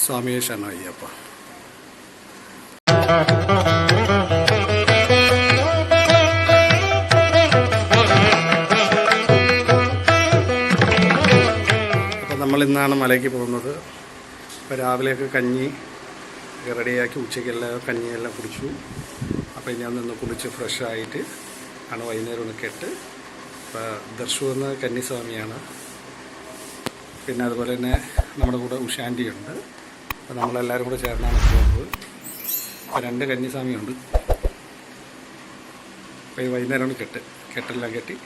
സ്വാമിയെ ശരണയ്യപ്പ. അപ്പം നമ്മളിന്നാണ് മലയ്ക്ക് പോകുന്നത്. ഇപ്പോൾ രാവിലെയൊക്കെ കഞ്ഞി റെഡിയാക്കി ഉച്ചയ്ക്കെല്ലാം കഞ്ഞിയെല്ലാം കുടിച്ചു. അപ്പോൾ ഞാൻ നിന്ന് കുളിച്ച് ഫ്രഷായിട്ട് ആണ് വൈകുന്നേരം ഒന്ന് കെട്ട്. ഇപ്പോൾ ദർശു എന്ന കന്നിസ്വാമിയാണ്. പിന്നെ അതുപോലെ തന്നെ നമ്മുടെ കൂടെ ഉഷാൻ്റിയുണ്ട്. അപ്പോൾ നമ്മളെല്ലാവരും കൂടെ ചേർന്നാണ് പോകുന്നത്. അപ്പോൾ 2 കന്നിസ്വാമിയുണ്ട്. അപ്പോൾ ഈ വൈകുന്നേരമാണ് കെട്ടെല്ലാം കെട്ടി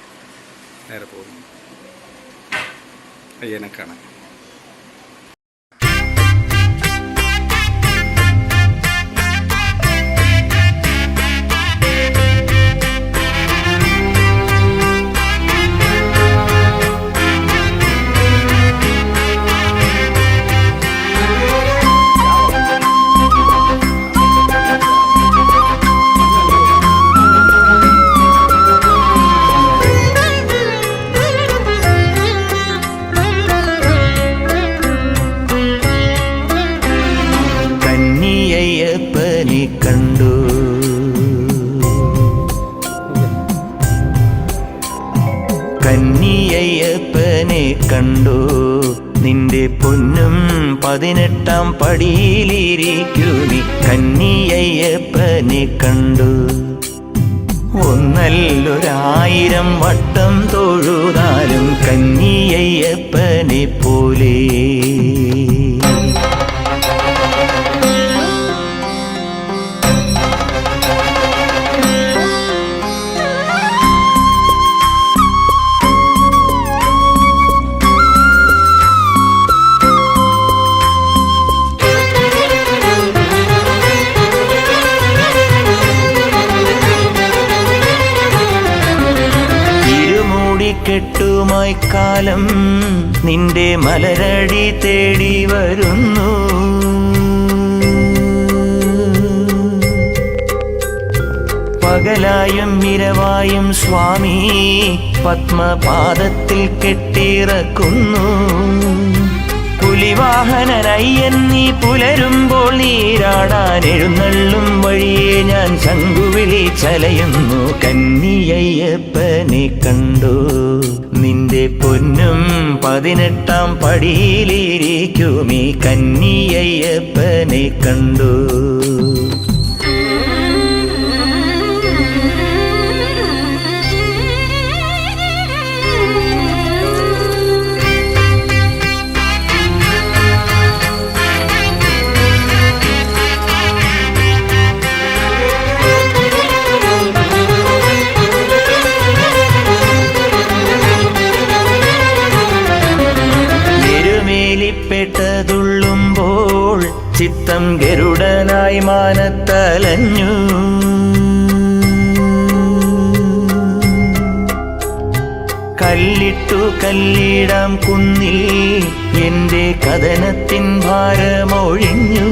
നേരെ പോകുന്നു അയ്യനെ കാണാൻ. കണ്ടു കന്നിയയ്യപ്പനെ കണ്ടു, നിന്റെ പൊന്നും 18-ാം പടിയിലിരിക്കുമി കന്നിയയ്യപ്പനെ കണ്ടു. ഒന്നല്ലൊരായിരം വട്ടം തൊഴുതാലും കന്നിയയ്യപ്പനെ പോലെ. കെട്ടുമായി കാലം നിന്റെ മലരടി തേടി വരുന്നു. പകലായും ഇരവായും സ്വാമി പത്മപാദത്തിൽ കെട്ടിറക്കുന്നു. പുലിവാഹനനയ്യൻ നീ പുലരുമ്പോൾ നീരാടാൻ എഴുന്നള്ളും വഴിയെ ഞാൻ ശംഖുവിളി ചലയുന്നു. കന്നിയയ്യപ്പനെ കണ്ടു, നിന്റെ പൊന്നും 18-ാം പടിയിലിരിക്കുമീ കന്നിയയ്യപ്പനെ കണ്ടു. ുമ്പോൾ ചിത്തം ഗരുഡനായി മാനത്തലഞ്ഞു. കല്ലിട്ടു കല്ലിടാം കുന്നിൽ എന്റെ കഥനത്തിൻ ഭാരമൊഴിഞ്ഞു.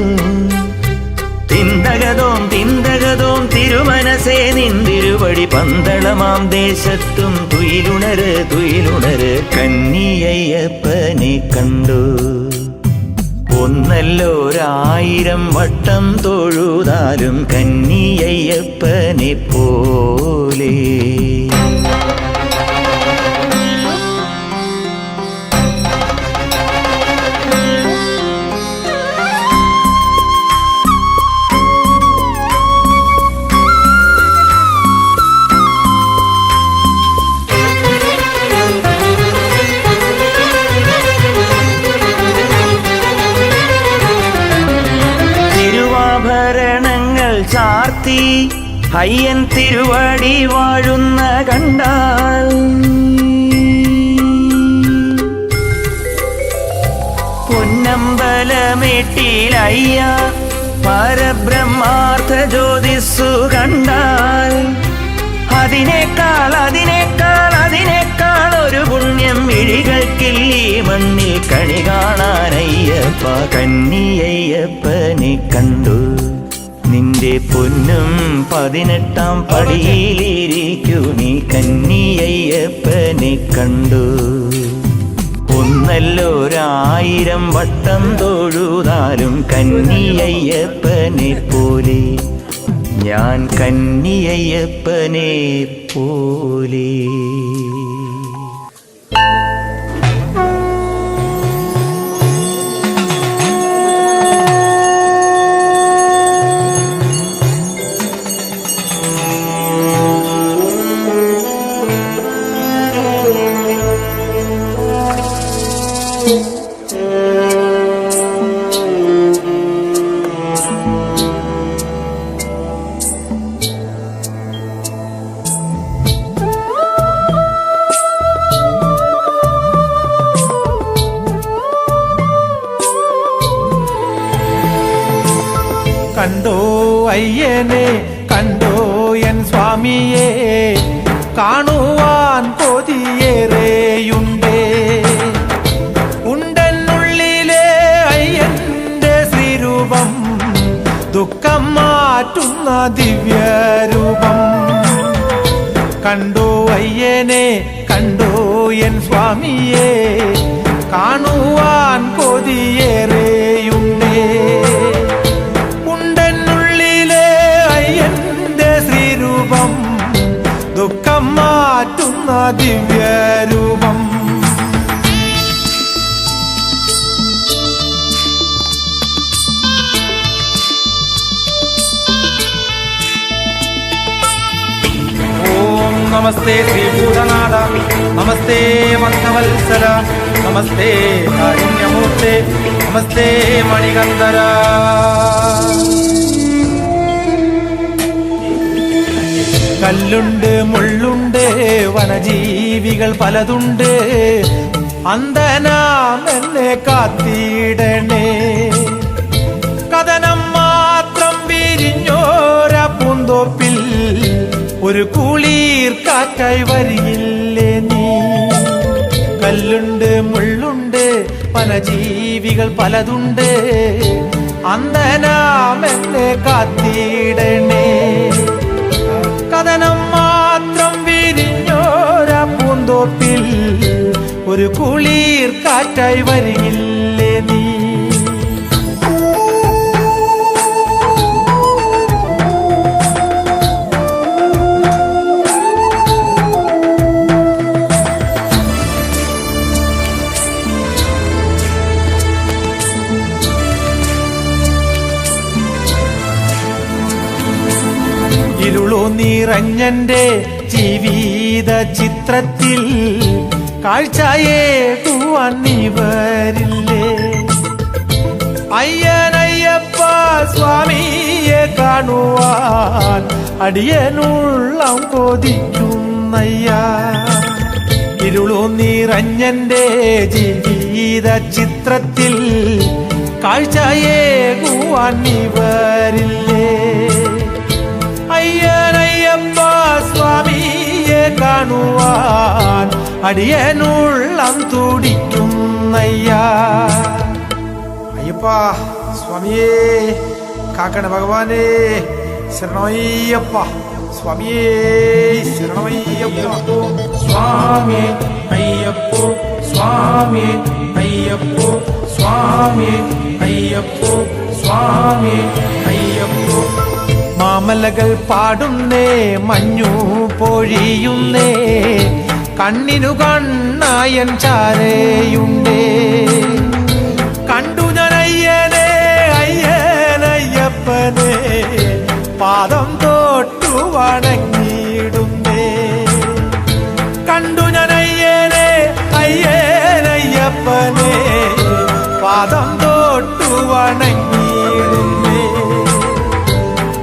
തിന്തകതോം തിന്തകതോം തിരുമനസേ നിന്തിരുവടി പന്തളമാം ദേശത്തും തുയിലുണര് തുയിലുണര് കന്നിയയ്യപ്പനെ കണ്ടു. ഒന്നല്ലൊരായിരം വട്ടം തൊഴുതാലും കന്നിയയ്യപ്പനെ പോലെ. ചാർത്തി അയ്യൻ തിരുവടി വാഴുന്ന കണ്ടാൽ പൊന്നമ്പലമേട്ടിലയ്യ പരബ്രഹ്മാർത്ഥ ജ്യോതിസ്സു കണ്ടാൽ അതിനേക്കാൾ അതിനേക്കാൾ അതിനേക്കാൾ ഒരു പുണ്യം മിഴികൾക്കില്ലീ മണ്ണിൽ കണി കാണാനയ്യപ്പ. കന്നിയയ്യപ്പനെ കണ്ടു, നിന്റെ പൊന്നും 18-ാം പടിയിലിരിക്കുമീ കന്നിയയ്യപ്പനെ കണ്ടു. ഒന്നല്ലോരായിരം വട്ടം തൊഴുതാലും കന്നിയയ്യപ്പനെ പോലെ ഞാൻ കന്നിയയ്യപ്പനെ പോലെ. കണ്ടോ അയ്യനെ കണ്ടോ എൻ സ്വാമിയെ, കാണുവാൻ കൊതിയേറെയുണ്ടേ. ഉണ്ടെന്നുള്ളിലെ അയ്യന്റെ ശ്രീരൂപം, ദുഃഖം മാറ്റുന്ന ദിവ്യരൂപം. കണ്ടോ അയ്യനെ കണ്ടോ എൻ സ്വാമിയെ, കാണുവാൻ കൊതിയേറെയുണ്ടേ. ദുഃഖം മാറ്റുന്ന ദിവ്യരൂപം. ഓം നമസ്തേ ശ്രീഭൂതനാഥ, നമസ്തേ ഭക്തവത്സല, നമസ്തേ കാരുണ്യമൂർത്തേ, നമസ്തേ മണികന്ധര. കല്ലുണ്ട് മുള്ളുണ്ട് വനജീവികൾ പലതുണ്ട്, അന്ധനാം എന്നെ കാത്തിടണേ. കഥനം മാത്രം വിരിഞ്ഞോര പൂന്തോപ്പിൽ ഒരു കുളിർ കാറ്റായി വരിയില്ലേ നീ. കല്ലുണ്ട് മുള്ളുണ്ട് വനജീവികൾ പലതുണ്ട്, അന്ധനാം എന്നെ കാത്തിടണേ. കഥനം മാത്രം വിരിഞ്ഞോര പൂന്തോപ്പിൽ ഒരു കുളിർ കാറ്റായി വരികില്ലേ നീ. ഇരുളു നിറഞ്ഞന്റെ ജീവിത ചിത്രത്തിൽ കാഴ്ചയേകുവാൻ നീ വരില്ലേ. അയ്യനയ്യപ്പ സ്വാമിയെ കാണുവാൻ അടിയനുള്ളം കൊതിക്കുന്നയ്യ. ഇരുളു നിറഞ്ഞന്റെ ജീവിത ചിത്രത്തിൽ കാഴ്ചയേകുവാൻ നീ വരില്ലേ. അയ്യനയ്യപ്പ സ്വാമിയെ കാണുവാൻ അടിയനുള്ളം തുടിക്കുന്നയ്യ. അയ്യപ്പ സ്വാമിയേ, കാക്കണ ഭഗവാനേ, ശരണമയ്യപ്പ സ്വാമിയേ, ശരണമയ്യപ്പ. സ്വാമി അയ്യപ്പോ, സ്വാമി അയ്യപ്പോ, സ്വാമി അയ്യപ്പോ, സ്വാമി അയ്യപ്പോ. മാമലകൾ പാടുന്നേ, മഞ്ഞു പൊഴിയുന്നേ, കണ്ണിനു കണ്ണായൻ ചാരയുണ്ടേ. കണ്ടു ഞാനയ്യനെ അയ്യനയ്യപ്പനെ, പാദം തൊട്ടു വണങ്ങിടുന്നേ. കണ്ടു ഞാനയ്യനെ അയ്യനയ്യപ്പനെ, പാദം തൊട്ടു വണങ്ങിടുന്നേ.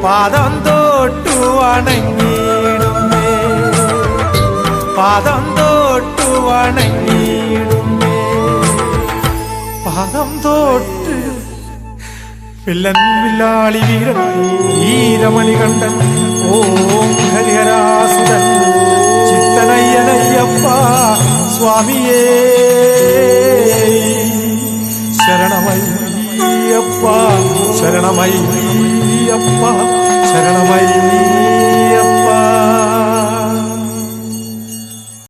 പാദം തൊട്ടു വണങ്ങിടുന്നേ, പാദം തൊട്ടു വണങ്ങിടുന്നേ. പാദം തൊട്ട് വില്ലൻ വില്ലാളി വീരൻ വീരമണി കണ്ടൻ, ഓം ഹരിഹരാസുതൻ ചിത്തനയ്യനയ്യപ്പ സ്വാമിയേ, ശരണമയ്യപ്പ, ശരണമയ്യപ്പ, ശരണമയ്യപ്പ.